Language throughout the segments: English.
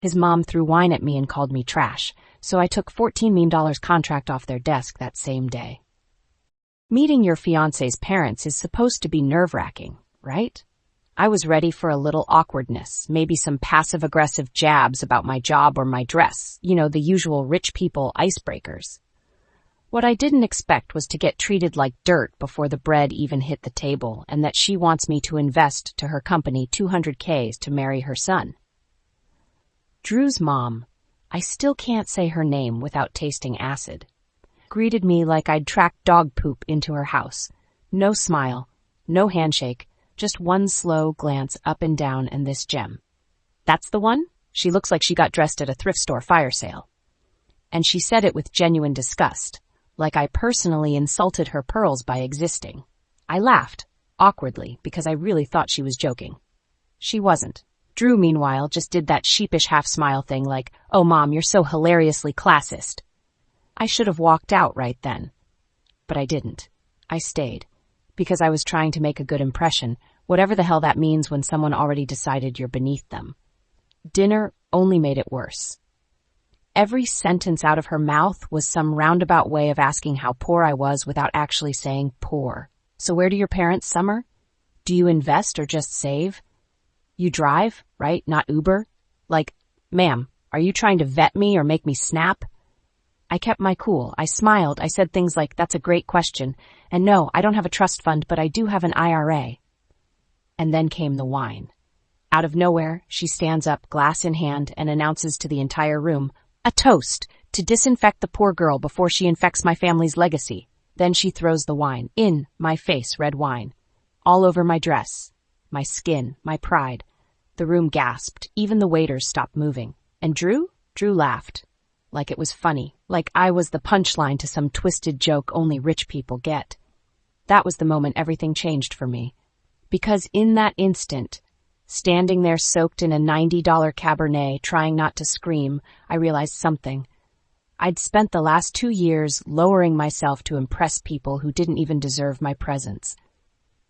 His mom threw wine at me and called me trash, so I took $14 million contract off their desk that same day. Meeting your fiancé's parents is supposed to be nerve-wracking, right? I was ready for a little awkwardness, maybe some passive-aggressive jabs about my job or my dress, the usual rich people icebreakers. What I didn't expect was to get treated like dirt before the bread even hit the table, and that she wants me to invest to her company $200K to marry her son. Drew's mom, I still can't say her name without tasting acid, greeted me like I'd tracked dog poop into her house. No smile, no handshake, just one slow glance up and down and this gem. That's the one? She looks like she got dressed at a thrift store fire sale. And she said it with genuine disgust, like I personally insulted her pearls by existing. I laughed, awkwardly, because I really thought she was joking. She wasn't. Drew, meanwhile, just did that sheepish half-smile thing like, "Oh, Mom, you're so hilariously classist." I should have walked out right then. But I didn't. I stayed. Because I was trying to make a good impression, whatever the hell that means when someone already decided you're beneath them. Dinner only made it worse. Every sentence out of her mouth was some roundabout way of asking how poor I was without actually saying poor. So where do your parents summer? Do you invest or just save? You drive, right? Not Uber? Like, ma'am, are you trying to vet me or make me snap? I kept my cool. I smiled. I said things like, "That's a great question. And no, I don't have a trust fund, but I do have an IRA. And then came the wine. Out of nowhere, she stands up, glass in hand, and announces to the entire room, "A toast to disinfect the poor girl before she infects my family's legacy." Then she throws the wine in my face, red wine, all over my dress, my skin, my pride. The room gasped. Even the waiters stopped moving. And Drew laughed. Like it was funny, like I was the punchline to some twisted joke only rich people get. That was the moment everything changed for me. Because in that instant, standing there soaked in a $90 Cabernet, trying not to scream, I realized something. I'd spent the last 2 years lowering myself to impress people who didn't even deserve my presence.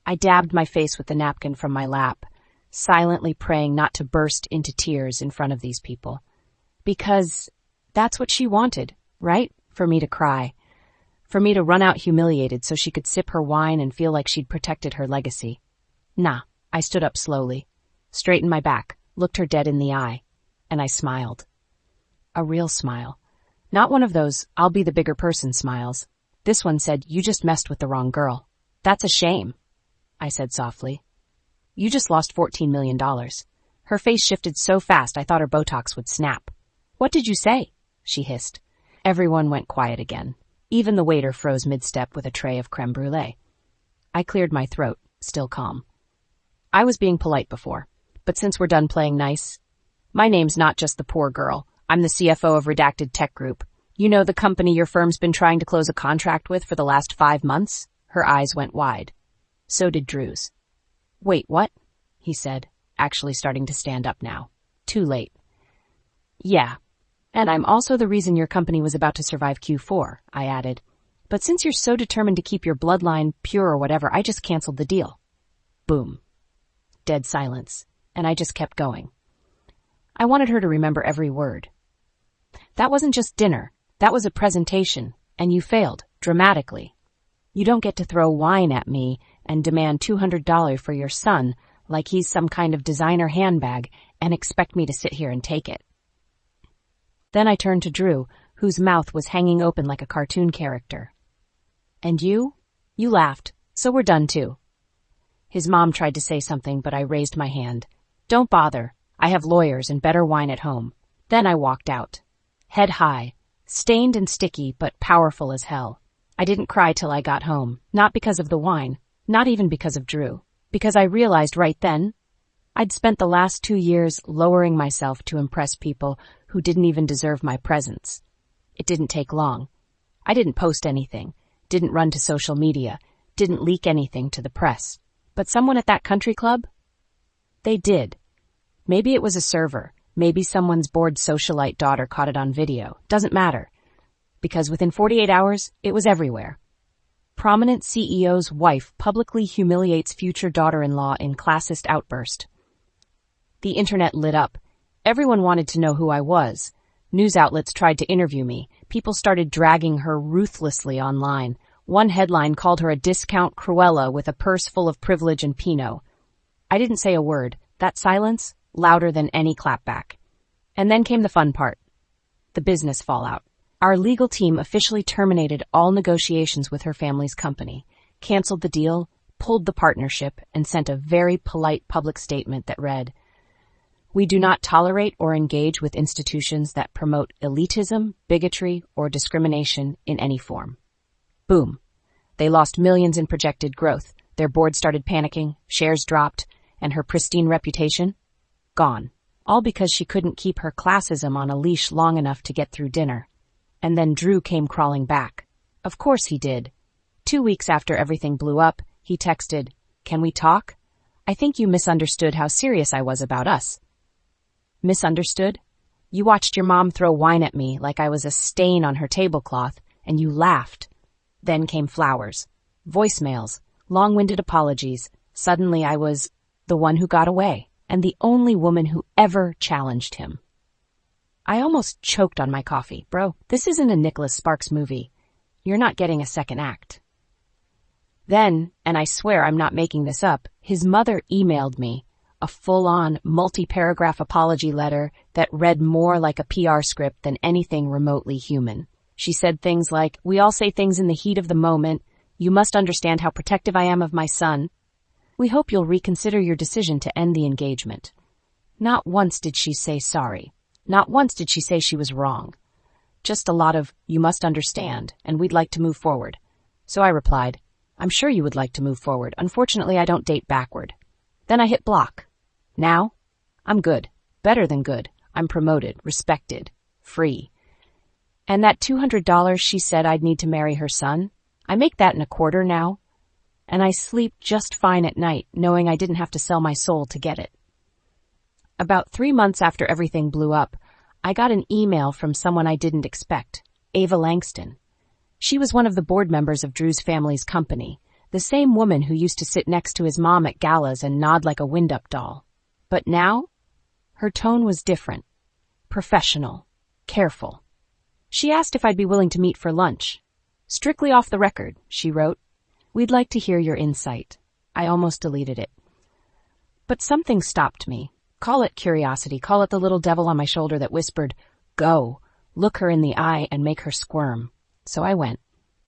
I dabbed my face with the napkin from my lap, silently praying not to burst into tears in front of these people. Because that's what she wanted, right? For me to cry. For me to run out humiliated so she could sip her wine and feel like she'd protected her legacy. Nah, I stood up slowly, straightened my back, looked her dead in the eye, and I smiled. A real smile. Not one of those, "I'll be the bigger person" smiles. This one said, "You just messed with the wrong girl." "That's a shame," I said softly. "You just lost $14 million. Her face shifted so fast I thought her Botox would snap. "What did you say?" she hissed. Everyone went quiet again. Even the waiter froze mid-step with a tray of creme brulee. I cleared my throat, still calm. I was being polite before, but since we're done playing nice, my name's not just the poor girl. I'm the CFO of Redacted Tech Group. You know, the company your firm's been trying to close a contract with for the last 5 months? Her eyes went wide. So did Drew's. "Wait, what?" he said, actually starting to stand up now. Too late. "Yeah, and I'm also the reason your company was about to survive Q4, I added. "But since you're so determined to keep your bloodline pure or whatever, I just canceled the deal." Boom. Dead silence, and I just kept going. I wanted her to remember every word. That wasn't just dinner. That was a presentation, and you failed, dramatically. You don't get to throw wine at me and demand $200 for your son like he's some kind of designer handbag and expect me to sit here and take it. Then I turned to Drew, whose mouth was hanging open like a cartoon character. "And you? You laughed, so we're done too." His mom tried to say something, but I raised my hand. "Don't bother. I have lawyers and better wine at home." Then I walked out. Head high, stained and sticky, but powerful as hell. I didn't cry till I got home, not because of the wine, not even because of Drew, because I realized right then I'd spent the last 2 years lowering myself to impress people who didn't even deserve my presence. It didn't take long. I didn't post anything, didn't run to social media, didn't leak anything to the press. But someone at that country club? They did. Maybe it was a server. Maybe someone's bored socialite daughter caught it on video. Doesn't matter. Because within 48 hours, it was everywhere. Prominent CEO's wife publicly humiliates future daughter-in-law in classist outburst. The internet lit up. Everyone wanted to know who I was. News outlets tried to interview me. People started dragging her ruthlessly online. One headline called her a discount Cruella with a purse full of privilege and Pinot. I didn't say a word. That silence, louder than any clapback. And then came the fun part. The business fallout. Our legal team officially terminated all negotiations with her family's company, canceled the deal, pulled the partnership, and sent a very polite public statement that read, "We do not tolerate or engage with institutions that promote elitism, bigotry, or discrimination in any form." Boom. They lost millions in projected growth. Their board started panicking, shares dropped, and her pristine reputation? Gone. All because she couldn't keep her classism on a leash long enough to get through dinner. And then Drew came crawling back. Of course he did. 2 weeks after everything blew up, he texted, "Can we talk? I think you misunderstood how serious I was about us." Misunderstood? You watched your mom throw wine at me like I was a stain on her tablecloth, and you laughed. Then came flowers, voicemails, long-winded apologies. Suddenly I was the one who got away, and the only woman who ever challenged him. I almost choked on my coffee. Bro, this isn't a Nicholas Sparks movie. You're not getting a second act. Then, and I swear I'm not making this up, his mother emailed me a full-on, multi-paragraph apology letter that read more like a PR script than anything remotely human. She said things like, "We all say things in the heat of the moment. You must understand how protective I am of my son. We hope you'll reconsider your decision to end the engagement." Not once did she say sorry. Not once did she say she was wrong. Just a lot of, "You must understand, and we'd like to move forward." So I replied, "I'm sure you would like to move forward. Unfortunately, I don't date backward." Then I hit block. Now, I'm good. Better than good. I'm promoted, respected, free. And that $200 she said I'd need to marry her son, I make that in a quarter now. And I sleep just fine at night, knowing I didn't have to sell my soul to get it. About 3 months after everything blew up, I got an email from someone I didn't expect, Ava Langston. She was one of the board members of Drew's family's company, the same woman who used to sit next to his mom at galas and nod like a wind-up doll. But now, her tone was different, professional, careful. She asked if I'd be willing to meet for lunch. "Strictly off the record," she wrote. "We'd like to hear your insight." I almost deleted it. But something stopped me. Call it curiosity, call it the little devil on my shoulder that whispered, "Go, look her in the eye and make her squirm." So I went.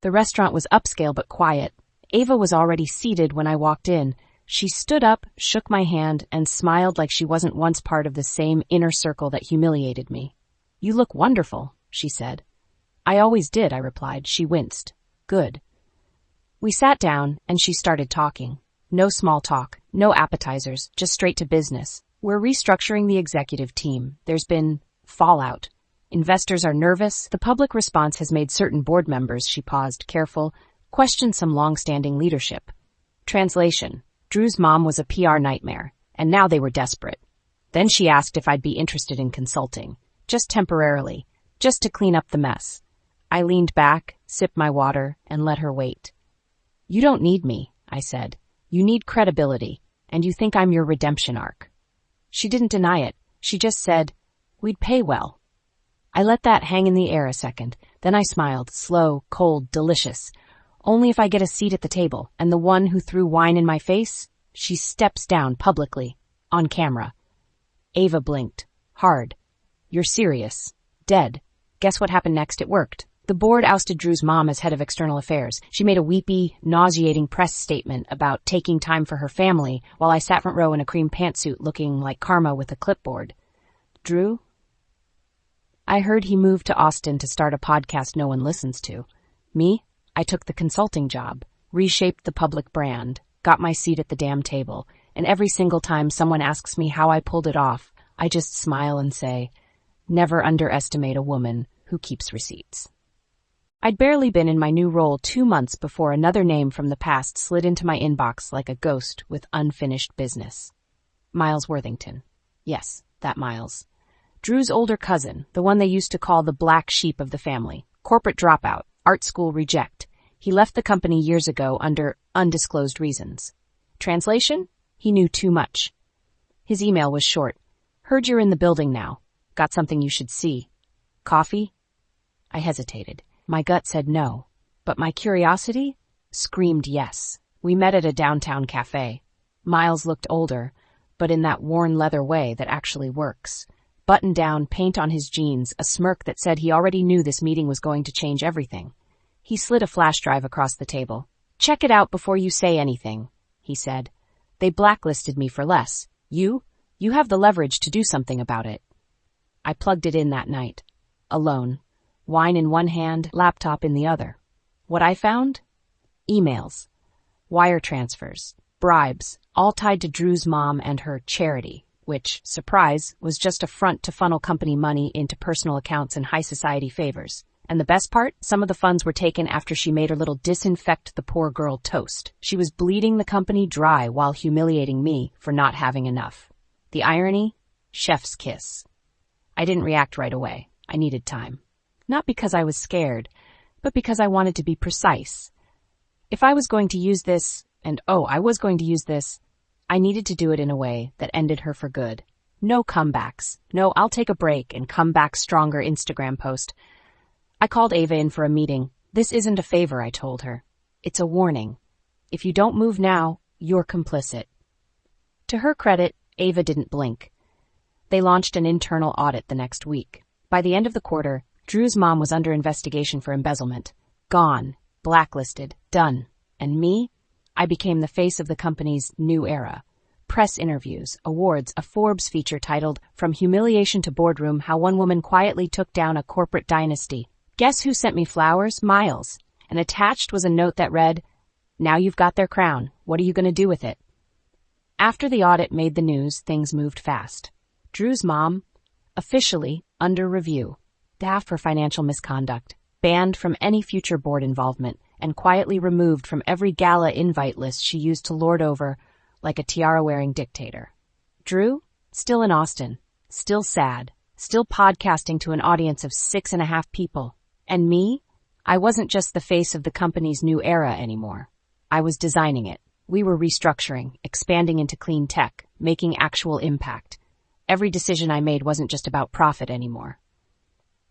The restaurant was upscale but quiet. Ava was already seated when I walked in. She stood up, shook my hand, and smiled like she wasn't once part of the same inner circle that humiliated me. "You look wonderful," she said. "I always did," I replied. She winced. "Good." We sat down, and she started talking. No small talk, no appetizers, just straight to business. "We're restructuring the executive team. There's been fallout. Investors are nervous. The public response has made certain board members," she paused, careful, "question some long-standing leadership." Translation: Drew's mom was a PR nightmare, and now they were desperate. Then she asked if I'd be interested in consulting, just temporarily, just to clean up the mess. I leaned back, sipped my water, and let her wait. "You don't need me," I said. "You need credibility, and you think I'm your redemption arc." She didn't deny it. She just said, "We'd pay well." I let that hang in the air a second. Then I smiled, slow, cold, delicious. "Only if I get a seat at the table, and the one who threw wine in my face, she steps down publicly, on camera." Ava blinked. Hard. "You're serious. Dead." Guess what happened next? It worked. The board ousted Drew's mom as head of external affairs. She made a weepy, nauseating press statement about taking time for her family while I sat front row in a cream pantsuit looking like Karma with a clipboard. Drew? I heard he moved to Austin to start a podcast no one listens to. Me? I took the consulting job, reshaped the public brand, got my seat at the damn table, and every single time someone asks me how I pulled it off, I just smile and say, "Never underestimate a woman who keeps receipts." I'd barely been in my new role 2 months before another name from the past slid into my inbox like a ghost with unfinished business. Miles Worthington. Yes, that Miles. Drew's older cousin, the one they used to call the black sheep of the family. Corporate dropout, art school reject. He left the company years ago under undisclosed reasons. Translation? He knew too much. His email was short. Heard you're in the building now. Got something you should see. Coffee? I hesitated. My gut said no, but my curiosity screamed yes. We met at a downtown cafe. Miles looked older, but in that worn leather way that actually works. Button down, paint on his jeans, a smirk that said he already knew this meeting was going to change everything. He slid a flash drive across the table. Check it out before you say anything, he said. They blacklisted me for less. You have the leverage to do something about it. I plugged it in that night, alone, wine in one hand, laptop in the other. What I found? Emails, wire transfers, bribes, all tied to Drew's mom and her charity, which, surprise, was just a front to funnel company money into personal accounts and high society favors. And the best part, some of the funds were taken after she made her little disinfect the poor girl toast. She was bleeding the company dry while humiliating me for not having enough. The irony? Chef's kiss. I didn't react right away. I needed time. Not because I was scared, but because I wanted to be precise. If I was going to use this, I was going to use this, I needed to do it in a way that ended her for good. No comebacks. No, I'll take a break and come back stronger Instagram post. I called Ava in for a meeting. This isn't a favor, I told her. It's a warning. If you don't move now, you're complicit. To her credit, Ava didn't blink. They launched an internal audit the next week. By the end of the quarter, Drew's mom was under investigation for embezzlement. Gone. Blacklisted. Done. And me? I became the face of the company's new era. Press interviews, awards, a Forbes feature titled From Humiliation to Boardroom, How One Woman Quietly Took Down a Corporate Dynasty. Guess who sent me flowers? Miles. And attached was a note that read, Now you've got their crown. What are you going to do with it? After the audit made the news, things moved fast. Drew's mom, officially under review, staffed for financial misconduct, banned from any future board involvement, and quietly removed from every gala invite list she used to lord over like a tiara-wearing dictator. Drew, still in Austin, still sad, still podcasting to an audience of 6.5 people. And me? I wasn't just the face of the company's new era anymore. I was designing it. We were restructuring, expanding into clean tech, making actual impact. Every decision I made wasn't just about profit anymore.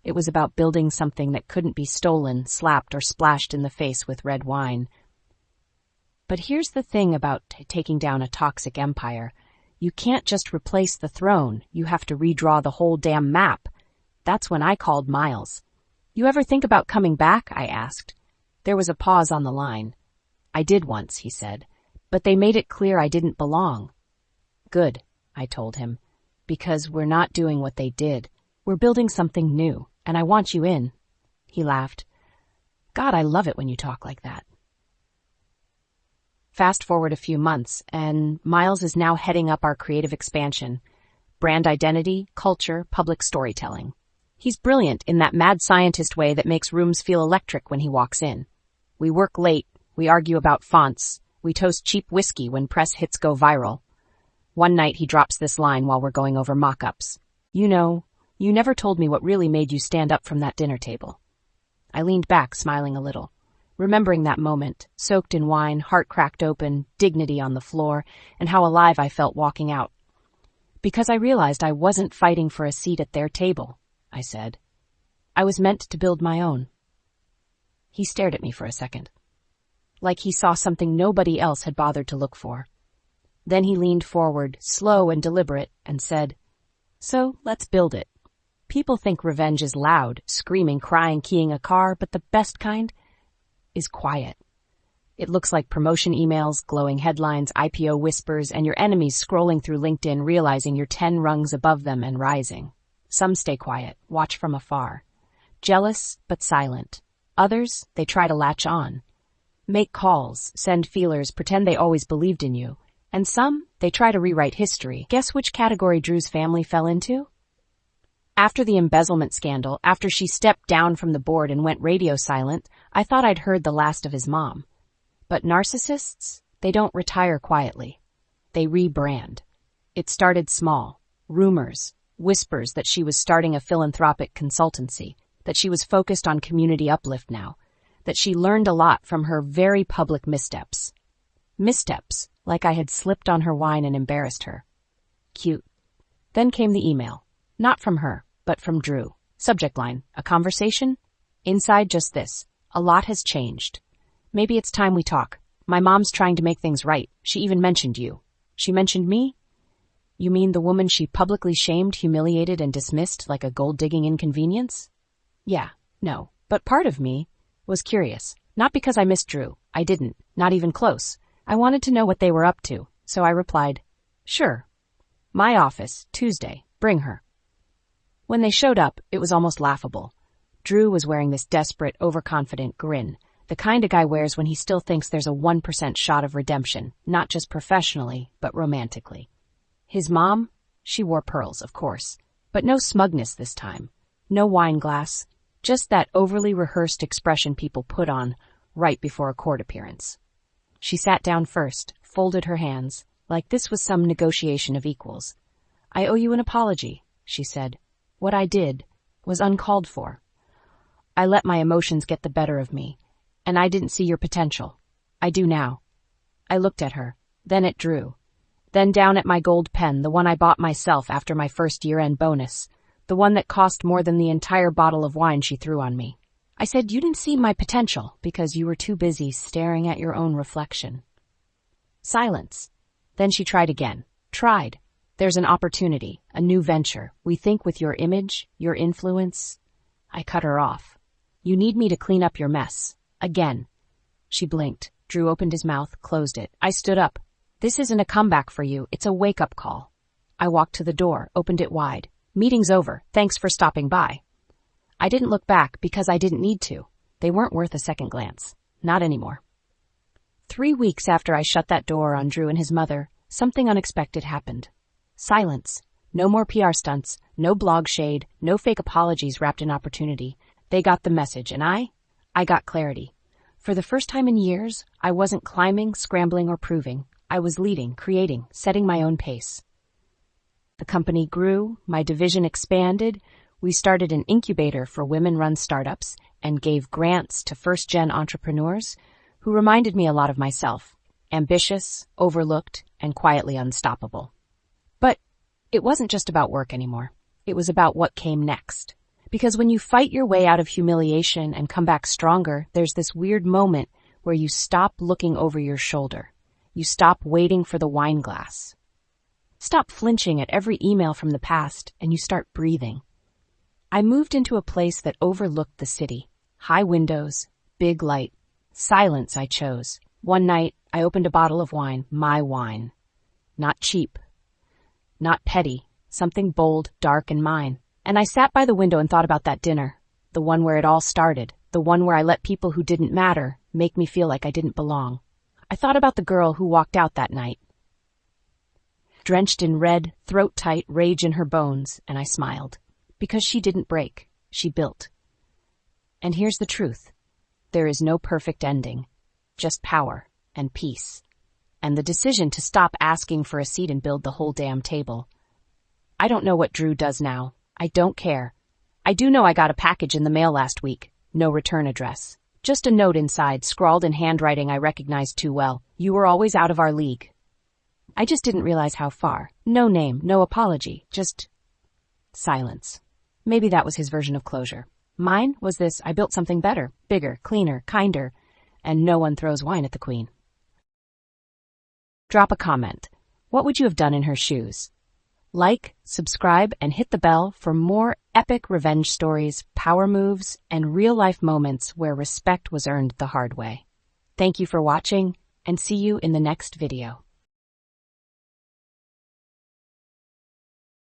It was about building something that couldn't be stolen, slapped, or splashed in the face with red wine. But here's the thing about taking down a toxic empire. You can't just replace the throne. You have to redraw the whole damn map. That's when I called Miles. You ever think about coming back? I asked. There was a pause on the line. I did once, he said, but they made it clear I didn't belong. Good, I told him, because we're not doing what they did. We're building something new, and I want you in. He laughed. God, I love it when you talk like that. Fast forward a few months, and Miles is now heading up our creative expansion. Brand identity, culture, public storytelling. He's brilliant in that mad scientist way that makes rooms feel electric when he walks in. We work late, we argue about fonts, we toast cheap whiskey when press hits go viral. One night he drops this line while we're going over mock-ups. You know, you never told me what really made you stand up from that dinner table. I leaned back, smiling a little, remembering that moment, soaked in wine, heart cracked open, dignity on the floor, and how alive I felt walking out. Because I realized I wasn't fighting for a seat at their table, I said. I was meant to build my own. He stared at me for a second, like he saw something nobody else had bothered to look for. Then he leaned forward, slow and deliberate, and said, So, let's build it. People think revenge is loud, screaming, crying, keying a car, but the best kind is quiet. It looks like promotion emails, glowing headlines, IPO whispers, and your enemies scrolling through LinkedIn realizing you're 10 rungs above them and rising. Some stay quiet, watch from afar. Jealous, but silent. Others, they try to latch on. Make calls, send feelers, pretend they always believed in you. And some, they try to rewrite history. Guess which category Drew's family fell into? After the embezzlement scandal, after she stepped down from the board and went radio silent, I thought I'd heard the last of his mom. But narcissists, they don't retire quietly. They rebrand. It started small. Rumors, whispers that she was starting a philanthropic consultancy, that she was focused on community uplift now, that she learned a lot from her very public missteps. Missteps, like I had slipped on her wine and embarrassed her. Cute. Then came the email. Not from her, but from Drew. Subject line, a conversation? Inside just this. A lot has changed. Maybe it's time we talk. My mom's trying to make things right. She even mentioned you. She mentioned me? You mean the woman she publicly shamed, humiliated, and dismissed like a gold-digging inconvenience? Yeah, no. But part of me was curious. Not because I missed Drew. I didn't. Not even close. I wanted to know what they were up to. So I replied, sure. My office, Tuesday. Bring her. When they showed up, it was almost laughable. Drew was wearing this desperate, overconfident grin, the kind a guy wears when he still thinks there's a 1% shot of redemption, not just professionally, but romantically. His mom? She wore pearls, of course, but no smugness this time. No wine glass, just that overly rehearsed expression people put on right before a court appearance. She sat down first, folded her hands, like this was some negotiation of equals. I owe you an apology, she said. What I did was uncalled for. I let my emotions get the better of me, and I didn't see your potential. I do now. I looked at her, then at Drew, then down at my gold pen, the one I bought myself after my first year-end bonus, the one that cost more than the entire bottle of wine she threw on me. I said, you didn't see my potential because you were too busy staring at your own reflection. Silence. Then she tried again. Tried. There's an opportunity, a new venture. We think with your image, your influence. I cut her off. You need me to clean up your mess. Again. She blinked. Drew opened his mouth, closed it. I stood up. This isn't a comeback for you. It's a wake-up call. I walked to the door, opened it wide. Meeting's over. Thanks for stopping by. I didn't look back because I didn't need to. They weren't worth a second glance. Not anymore. 3 weeks after I shut that door on Drew and his mother, something unexpected happened. Silence. No more PR stunts, no blog shade, no fake apologies wrapped in opportunity. They got the message, and I got clarity. For the first time in years, I wasn't climbing, scrambling, or proving. I was leading, creating, setting my own pace. The company grew, my division expanded, we started an incubator for women-run startups and gave grants to first-gen entrepreneurs who reminded me a lot of myself, ambitious, overlooked, and quietly unstoppable. But it wasn't just about work anymore. It was about what came next. Because when you fight your way out of humiliation and come back stronger, there's this weird moment where you stop looking over your shoulder. You stop waiting for the wine glass. Stop flinching at every email from the past, and you start breathing. I moved into a place that overlooked the city. High windows, big light, silence I chose. One night, I opened a bottle of wine, my wine. Not cheap, not petty, something bold, dark, and mine. And I sat by the window and thought about that dinner, the one where it all started, the one where I let people who didn't matter make me feel like I didn't belong. I thought about the girl who walked out that night, drenched in red, throat-tight, rage in her bones, and I smiled. Because she didn't break, she built. And here's the truth. There is no perfect ending, just power and peace, and the decision to stop asking for a seat and build the whole damn table. I don't know what Drew does now. I don't care. I do know I got a package in the mail last week. No return address. Just a note inside, scrawled in handwriting I recognized too well. You were always out of our league. I just didn't realize how far. No name, no apology, just silence. Maybe that was his version of closure. Mine was this: I built something better, bigger, cleaner, kinder, and no one throws wine at the queen. Drop a comment. What would you have done in her shoes? Like, subscribe, and hit the bell for more epic revenge stories, power moves, and real-life moments where respect was earned the hard way. Thank you for watching, and see you in the next video.